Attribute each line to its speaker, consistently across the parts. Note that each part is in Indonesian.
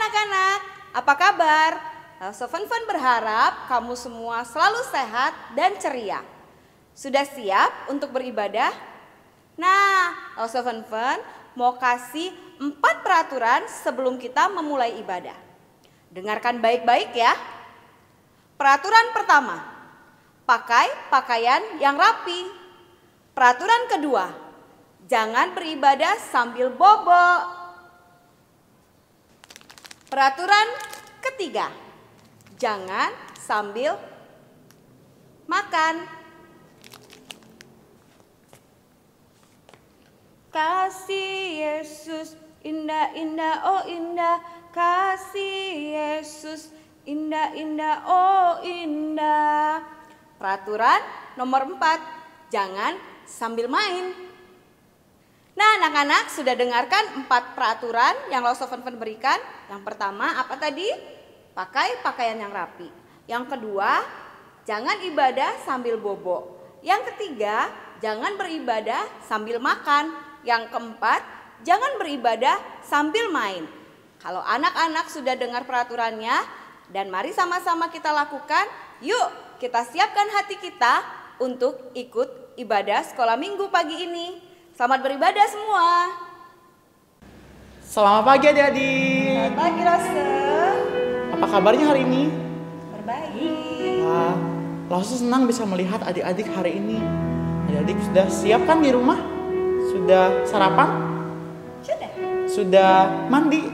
Speaker 1: anak-anak, apa kabar? Fun berharap kamu semua selalu sehat dan ceria. Sudah siap untuk beribadah? Nah, Fun mau kasih 4 peraturan sebelum kita memulai ibadah. Dengarkan baik-baik ya. Peraturan pertama, pakai pakaian yang rapi. Peraturan kedua, jangan beribadah sambil bobo. Peraturan ketiga, jangan sambil makan. Kasih Yesus indah-indah, oh indah. Kasih Yesus indah-indah, oh indah. Peraturan nomor 4, jangan sambil main. Nah, anak-anak sudah dengarkan 4 peraturan yang Lost of Fun berikan. Yang pertama apa tadi? Pakai pakaian yang rapi. Yang kedua, jangan ibadah sambil bobo. Yang ketiga, jangan beribadah sambil makan. Yang keempat, jangan beribadah sambil main. Kalau anak-anak sudah dengar peraturannya, dan mari sama-sama kita lakukan. Yuk, kita siapkan hati kita untuk ikut ibadah sekolah minggu pagi ini. Selamat beribadah semua.
Speaker 2: Selamat pagi adik-adik.
Speaker 1: Selamat pagi Rose.
Speaker 2: Apa kabarnya hari ini?
Speaker 1: Berbaik.
Speaker 2: Wah, Rose senang bisa melihat adik-adik hari ini. Adik-adik sudah siap kan di rumah? Sudah sarapan? Sudah mandi?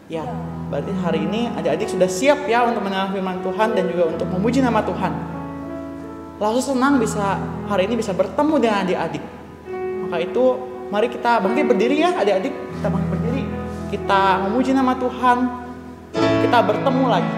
Speaker 2: Ya, berarti hari ini adik-adik sudah siap ya untuk mendengar firman Tuhan dan juga untuk memuji nama Tuhan. Lalu senang bisa hari ini bisa bertemu dengan adik-adik. Maka itu mari kita bangkit berdiri ya adik-adik. Kita bangkit berdiri. Kita memuji nama Tuhan. Kita bertemu lagi.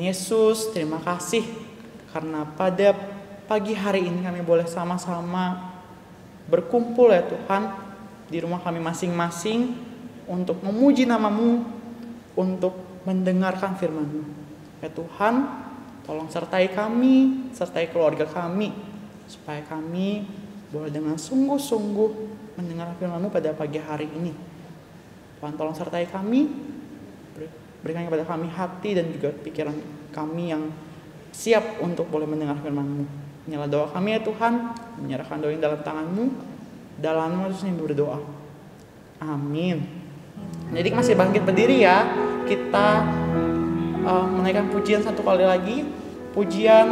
Speaker 2: Yesus, terima kasih karena pada pagi hari ini kami boleh sama-sama berkumpul ya Tuhan di rumah kami masing-masing untuk memuji nama-Mu, untuk mendengarkan firman-Mu. Ya Tuhan, tolong sertai kami, sertai keluarga kami, supaya kami boleh dengan sungguh-sungguh mendengar firman-Mu pada pagi hari ini. Tuhan tolong sertai kami, berikan kepada kami hati dan juga pikiran kami yang siap untuk boleh mendengar firman-Mu. Inilah doa kami ya Tuhan, menyerahkan doa ini dalam tangan-Mu, dalam nama Yesus kami berdoa. Amin. Jadi masih bangkit berdiri ya. Kita menaikkan pujian satu kali lagi, pujian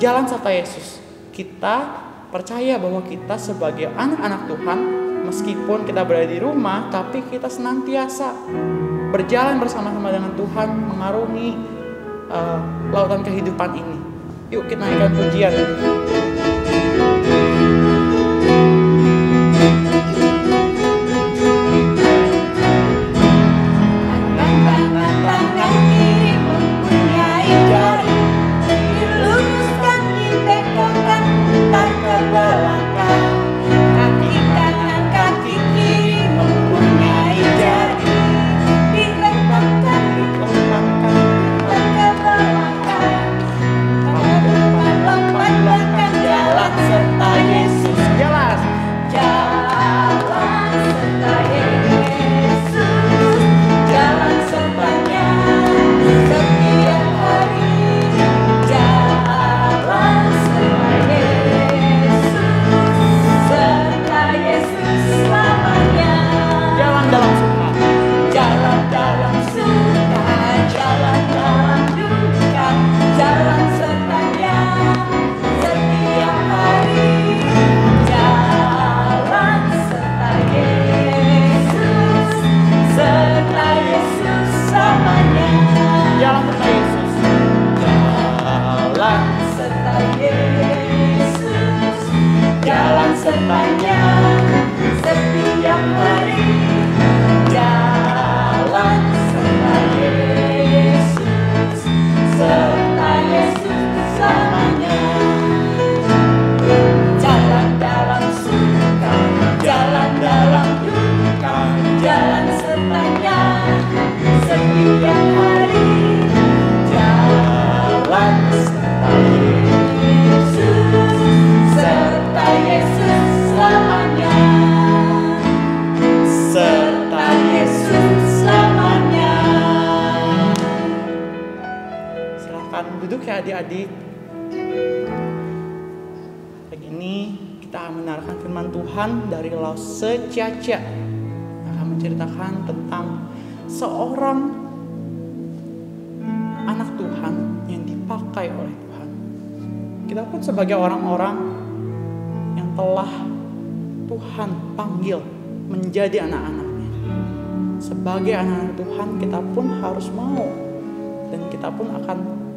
Speaker 2: Jalan Serta Yesus. Kita percaya bahwa kita sebagai anak-anak Tuhan meskipun kita berada di rumah, tapi kita senantiasa berjalan bersama-sama dengan Tuhan, mengarungi lautan kehidupan ini. Yuk kita naikkan pujian. Adik-adik, pagi ini kita akan mendengarkan firman Tuhan dari Lause Caca, akan menceritakan tentang seorang anak Tuhan yang dipakai oleh Tuhan. Kita pun sebagai orang-orang yang telah Tuhan panggil menjadi anak-anaknya, sebagai anak-anak Tuhan kita pun harus mau, dan kita pun akan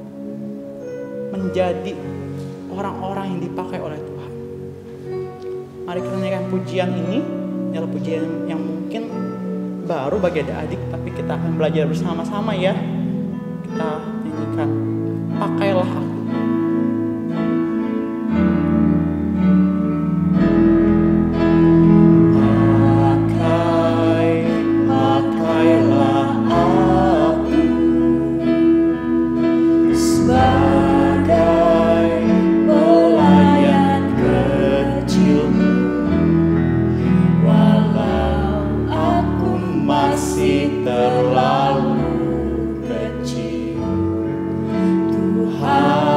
Speaker 2: menjadi orang-orang yang dipakai oleh Tuhan. Mari kita nyanyikan pujian ini. Ini adalah pujian yang mungkin baru bagi adik-adik, tapi kita akan belajar bersama-sama ya. Kita nyanyikan Pakailah Aku.
Speaker 3: Terlalu kecil, Tuhan.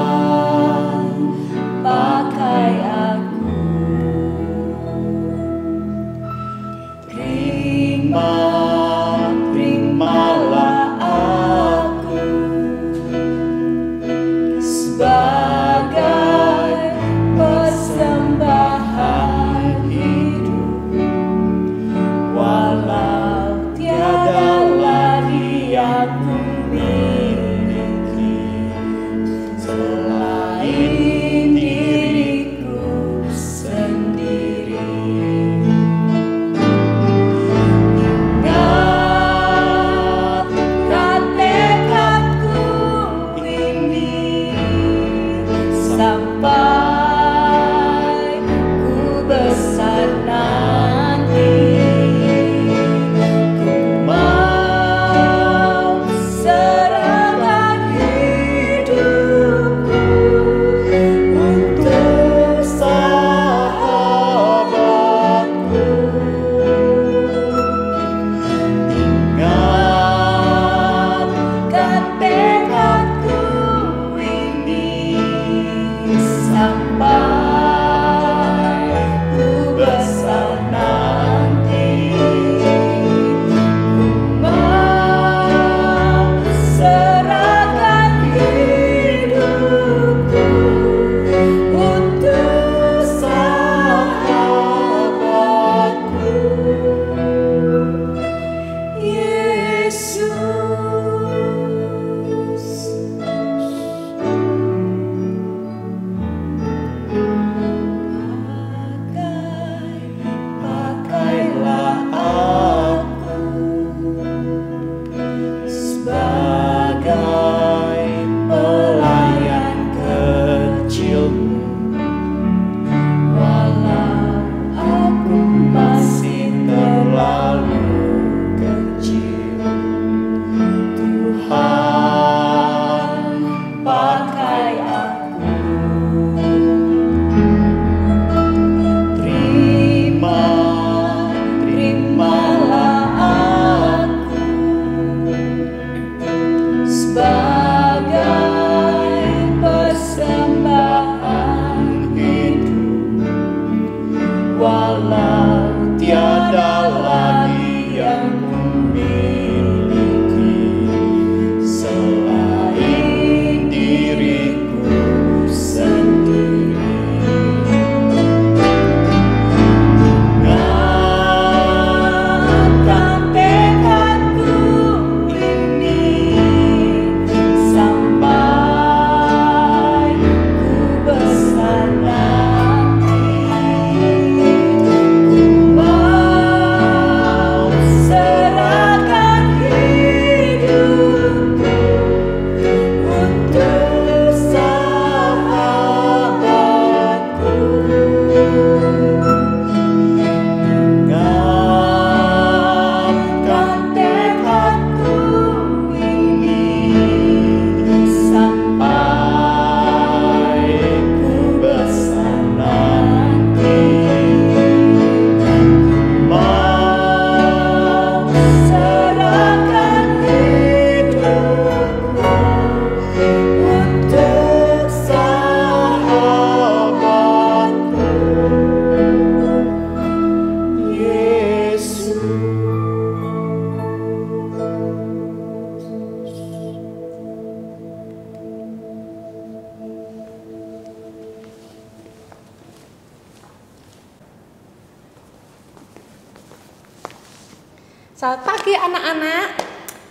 Speaker 3: Selamat pagi anak-anak.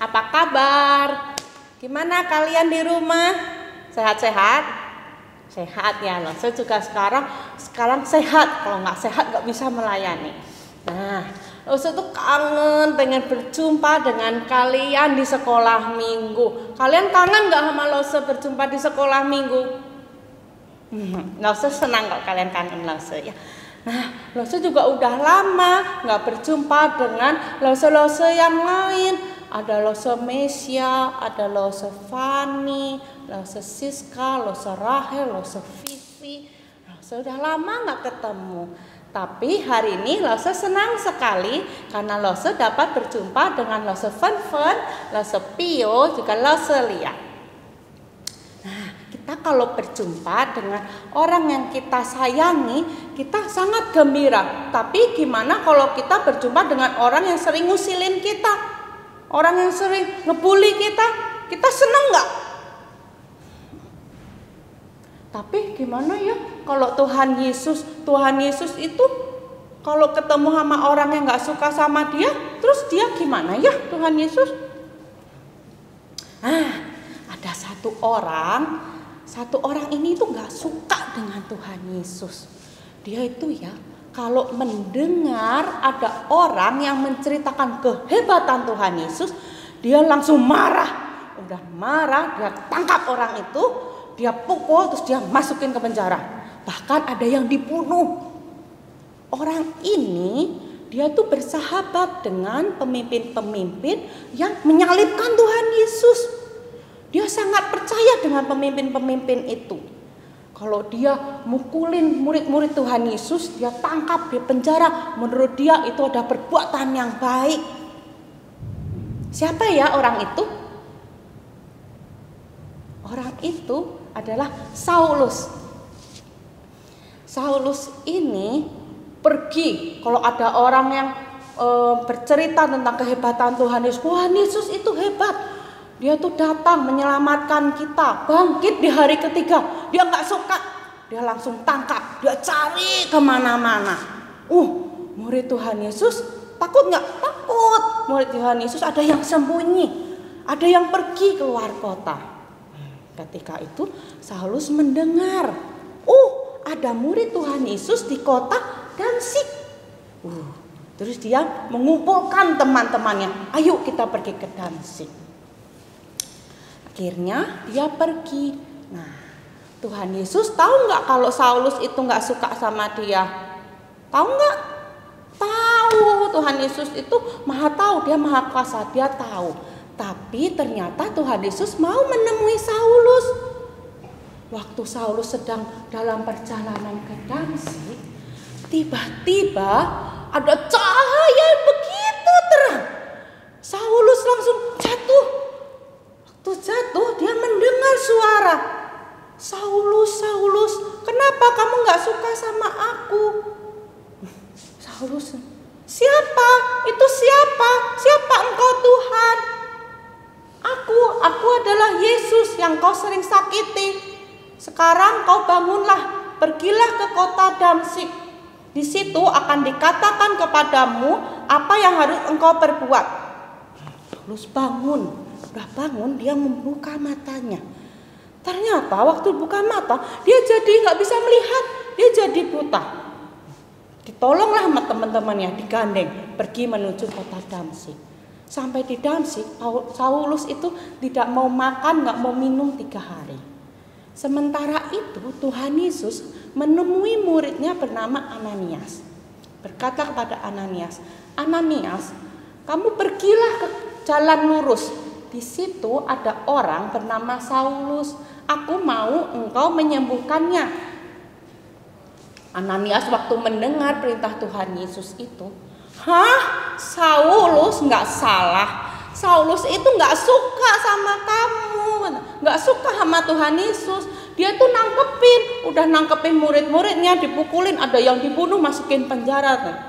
Speaker 3: Apa kabar? Gimana kalian di rumah? Sehat-sehat? Sehat ya loh. Saya juga sekarang sehat. Kalau nggak sehat nggak bisa melayani. Nah, Lose tuh kangen pengen berjumpa dengan kalian di sekolah minggu. Kalian kangen nggak sama Lose berjumpa di sekolah minggu? Lose senang kalau kalian kangen Lose ya. Nah, Lose juga udah lama nggak berjumpa dengan Lose-Lose yang lain. Ada Lose Mesia, ada Lose Fani, Lose Siska, Lose Rahel, Lose Vivi. Lose udah lama nggak ketemu. Tapi hari ini Lose senang sekali karena Lose dapat berjumpa dengan Lose Fen, Lose Pio, juga Lose Lia. Nah, kita kalau berjumpa dengan orang yang kita sayangi, kita sangat gembira. Tapi gimana kalau kita berjumpa dengan orang yang sering ngusilin kita? Orang yang sering ngebully kita senang nggak? Tapi gimana ya kalau Tuhan Yesus itu kalau ketemu sama orang yang nggak suka sama dia, terus dia gimana ya Tuhan Yesus? Ada satu orang ini tuh nggak suka dengan Tuhan Yesus. Dia itu ya kalau mendengar ada orang yang menceritakan kehebatan Tuhan Yesus, dia langsung marah. Udah marah, dia tangkap orang itu, dia pukul, terus dia masukin ke penjara. Bahkan ada yang dibunuh. Orang ini dia tuh bersahabat dengan pemimpin-pemimpin yang menyalibkan Tuhan Yesus. Dia sangat percaya dengan pemimpin-pemimpin itu. Kalau dia mukulin murid-murid Tuhan Yesus, dia tangkap, dia penjara. Menurut dia itu ada perbuatan yang baik. Siapa ya orang itu? Orang itu adalah Saulus. Saulus ini pergi kalau ada orang yang bercerita tentang kehebatan Tuhan Yesus. Tuhan Yesus itu hebat. Dia tuh datang menyelamatkan kita, bangkit di hari ketiga. Dia nggak suka, dia langsung tangkap, dia cari kemana-mana. Murid Tuhan Yesus takut nggak? Takut. Murid Tuhan Yesus ada yang sembunyi, ada yang pergi keluar kota. Ketika itu Saulus mendengar, ada murid Tuhan Yesus di kota Damsyik. Terus dia mengumpulkan teman-temannya, ayo kita pergi ke Damsyik. Akhirnya dia pergi. Nah, Tuhan Yesus tahu nggak kalau Saulus itu nggak suka sama dia? Tahu nggak? Tahu. Tuhan Yesus itu maha tahu, dia maha kuasa, dia tahu. Tapi ternyata Tuhan Yesus mau menemui Saulus. Waktu Saulus sedang dalam perjalanan ke Damsyik, tiba-tiba ada cahaya yang begitu terang. Saulus langsung jatuh. Waktu jatuh dia mendengar suara, Saulus, Saulus, kenapa kamu gak suka sama aku? Saulus, siapa? Itu siapa? Siapa engkau Tuhan? Aku adalah Yesus yang kau sering sakiti. Sekarang kau bangunlah, pergilah ke kota Damsyik. Di situ akan dikatakan kepadamu apa yang harus engkau perbuat. Saulus bangun. Udah bangun, dia membuka matanya. Ternyata waktu buka mata, dia jadi nggak bisa melihat, dia jadi buta. Ditolonglah sama teman-temannya, digandeng, pergi menuju kota Damsyik. Sampai di Damsyik, Saulus itu tidak mau makan, nggak mau minum 3 hari. Sementara itu Tuhan Yesus menemui muridnya bernama Ananias. Berkata kepada Ananias, Ananias, kamu pergilah ke jalan lurus. Di situ ada orang bernama Saulus. Aku mau engkau menyembuhkannya. Ananias waktu mendengar perintah Tuhan Yesus itu, Saulus nggak salah. Saulus itu nggak suka sama kamu, nggak suka sama Tuhan Yesus. Dia tuh udah nangkepin murid-muridnya, dipukulin, ada yang dibunuh, masukin penjara.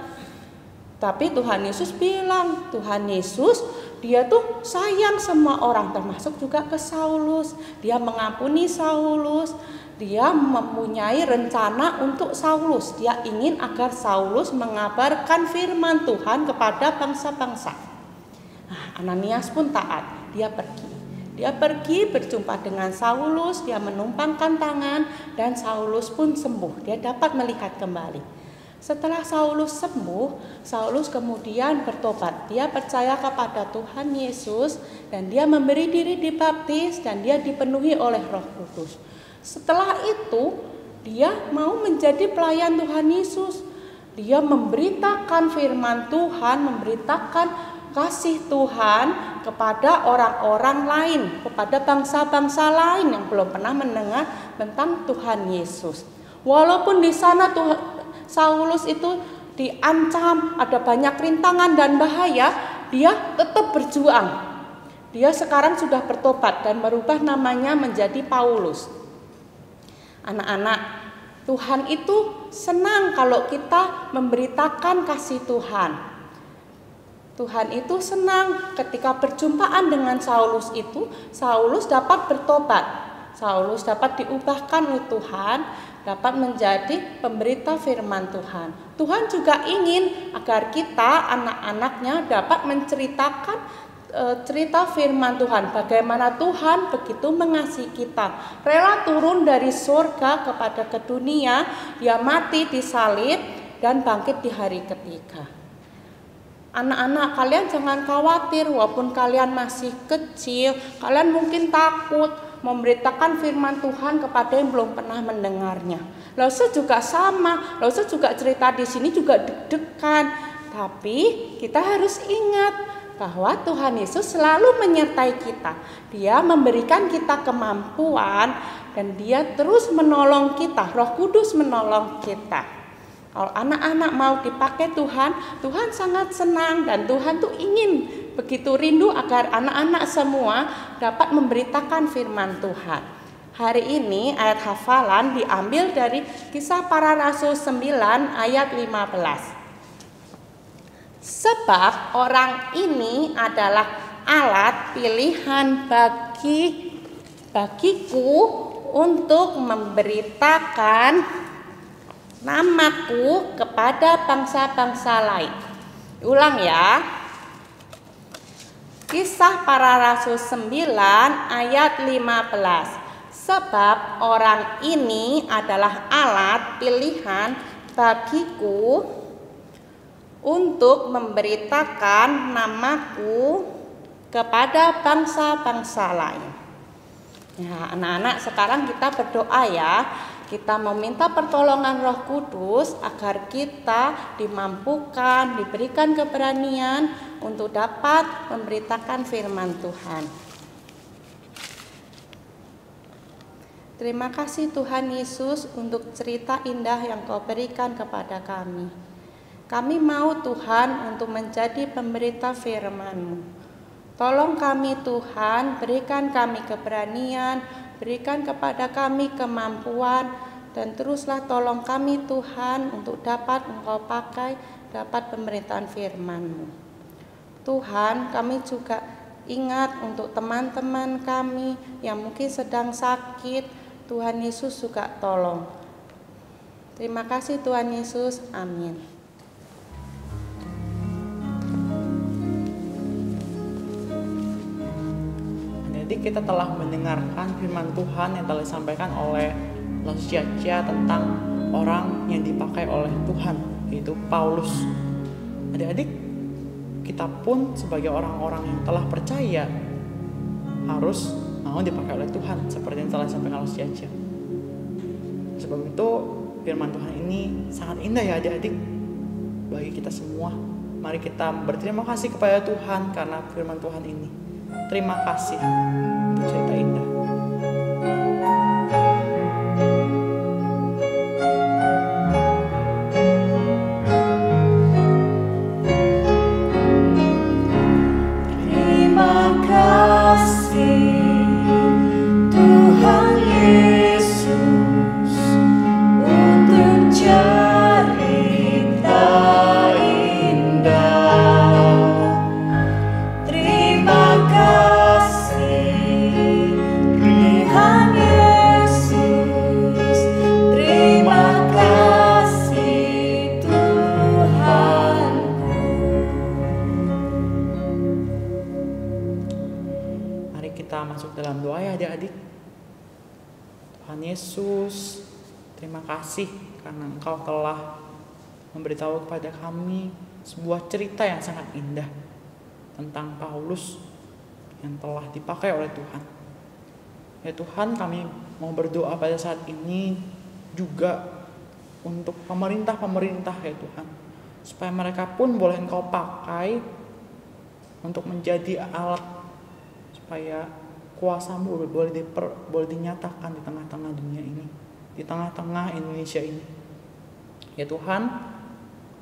Speaker 3: Tapi Tuhan Yesus bilang, Tuhan Yesus dia tuh sayang semua orang, termasuk juga ke Saulus. Dia mengampuni Saulus. Dia mempunyai rencana untuk Saulus. Dia ingin agar Saulus mengabarkan firman Tuhan kepada bangsa-bangsa. Nah, Ananias pun taat, dia pergi. Dia pergi berjumpa dengan Saulus, dia menumpangkan tangan dan Saulus pun sembuh. Dia dapat melihat kembali. Setelah Saulus sembuh, Saulus kemudian bertobat. Dia percaya kepada Tuhan Yesus dan dia memberi diri dibaptis dan dia dipenuhi oleh Roh Kudus. Setelah itu, dia mau menjadi pelayan Tuhan Yesus. Dia memberitakan firman Tuhan, memberitakan kasih Tuhan kepada orang-orang lain, kepada bangsa-bangsa lain yang belum pernah mendengar tentang Tuhan Yesus. Walaupun di sana Saulus itu diancam, ada banyak rintangan dan bahaya, dia tetap berjuang. Dia sekarang sudah bertobat dan merubah namanya menjadi Paulus. Anak-anak, Tuhan itu senang kalau kita memberitakan kasih Tuhan. Tuhan itu senang ketika perjumpaan dengan Saulus itu, Saulus dapat bertobat. Saulus dapat diubahkan oleh Tuhan, dapat menjadi pemberita firman Tuhan. Tuhan juga ingin agar kita, anak-anaknya, dapat menceritakan cerita firman Tuhan. Bagaimana Tuhan begitu mengasihi kita, rela turun dari surga kepada ke dunia, dia mati disalib dan bangkit di hari ketiga. Anak-anak, kalian jangan khawatir, walaupun kalian masih kecil, kalian mungkin takut memberitakan firman Tuhan kepada yang belum pernah mendengarnya. Lausa juga sama, Lausa juga cerita di sini juga deg-degan. Tapi kita harus ingat bahwa Tuhan Yesus selalu menyertai kita. Dia memberikan kita kemampuan dan dia terus menolong kita. Roh Kudus menolong kita. Kalau anak-anak mau dipakai Tuhan, Tuhan sangat senang dan Tuhan tuh ingin begitu rindu agar anak-anak semua dapat memberitakan firman Tuhan. Hari ini ayat hafalan diambil dari Kisah Para Rasul 9 ayat 15. Sebab orang ini adalah alat pilihan bagiku untuk memberitakan namaku kepada bangsa-bangsa lain. Ulang ya. Kisah Para Rasul 9 ayat 15. Sebab orang ini adalah alat pilihan bagiku untuk memberitakan namaku kepada bangsa-bangsa lain. Ya, anak-anak, sekarang kita berdoa ya. Kita meminta pertolongan Roh Kudus agar kita dimampukan, diberikan keberanian untuk dapat memberitakan firman Tuhan. Terima kasih Tuhan Yesus untuk cerita indah yang Kau berikan kepada kami. Kami mau Tuhan untuk menjadi pemberita firman-Mu. Tolong kami Tuhan, berikan kami keberanian, berikan kepada kami kemampuan, dan teruslah tolong kami Tuhan untuk dapat Engkau pakai, dapat pemberitaan firman-Mu. Tuhan, kami juga ingat untuk teman-teman kami yang mungkin sedang sakit, Tuhan Yesus juga tolong. Terima kasih Tuhan Yesus, amin.
Speaker 2: Jadi kita telah mendengarkan firman Tuhan yang telah disampaikan oleh Laus Ciacia tentang orang yang dipakai oleh Tuhan, yaitu Paulus. Adik-adik, kita pun sebagai orang-orang yang telah percaya harus mau dipakai oleh Tuhan seperti yang telah disampaikan Laus Ciacia. Sebab itu firman Tuhan ini sangat indah ya adik-adik bagi kita semua. Mari kita berterima kasih kepada Tuhan karena firman Tuhan ini. Terima kasih untuk cerita indah.
Speaker 4: Terima kasih Tuhan Yesus untuk cerita indah. Terima kasih
Speaker 2: Tuhan Yesus, terima kasih karena Engkau telah memberitahu kepada kami sebuah cerita yang sangat indah tentang Paulus yang telah dipakai oleh Tuhan. Ya Tuhan, kami mau berdoa pada saat ini juga untuk pemerintah-pemerintah ya Tuhan, supaya mereka pun boleh Engkau pakai untuk menjadi alat supaya kuasa-Mu boleh dinyatakan di tengah-tengah dunia ini, di tengah-tengah Indonesia ini. Ya Tuhan,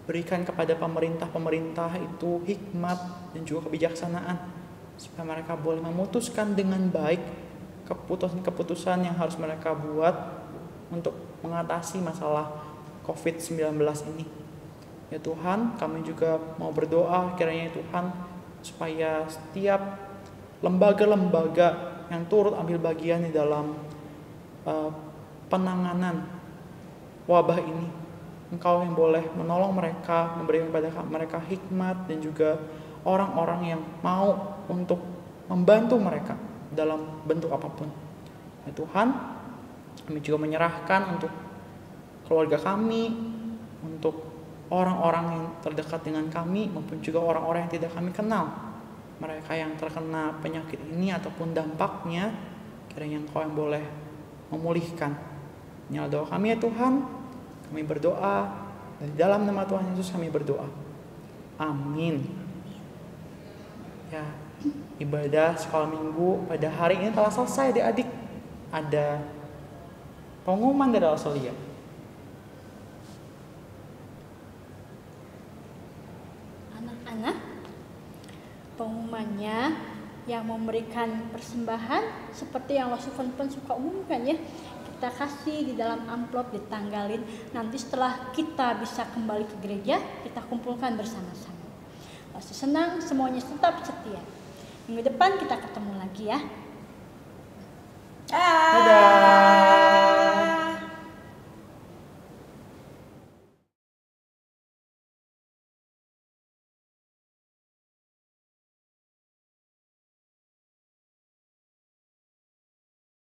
Speaker 2: berikan kepada pemerintah-pemerintah itu hikmat dan juga kebijaksanaan supaya mereka boleh memutuskan dengan baik keputusan-keputusan yang harus mereka buat untuk mengatasi masalah COVID-19 ini. Ya Tuhan, kami juga mau berdoa kiranya Tuhan supaya setiap lembaga-lembaga yang turut ambil bagian di dalam penanganan wabah ini, Engkau yang boleh menolong mereka, memberikan kepada mereka hikmat dan juga orang-orang yang mau untuk membantu mereka dalam bentuk apapun. Ya Tuhan, kami juga menyerahkan untuk keluarga kami, untuk orang-orang yang terdekat dengan kami maupun juga orang-orang yang tidak kami kenal, mereka yang terkena penyakit ini ataupun dampaknya, kiranya Engkau yang boleh memulihkan. Inilah doa kami ya Tuhan, kami berdoa dan di dalam nama Tuhan Yesus kami berdoa. Amin. Ya, ibadah sekolah minggu pada hari ini telah selesai adik-adik. Ada pengumuman dari Australia.
Speaker 5: Anak-anak, pengumumannya yang memberikan persembahan seperti yang Wasuf pun suka umumkan ya, kita kasih di dalam amplop, ditanggalin. Nanti setelah kita bisa kembali ke gereja, kita kumpulkan bersama-sama. Pasti senang, semuanya tetap setia. Minggu depan kita ketemu lagi ya.
Speaker 2: Dadah.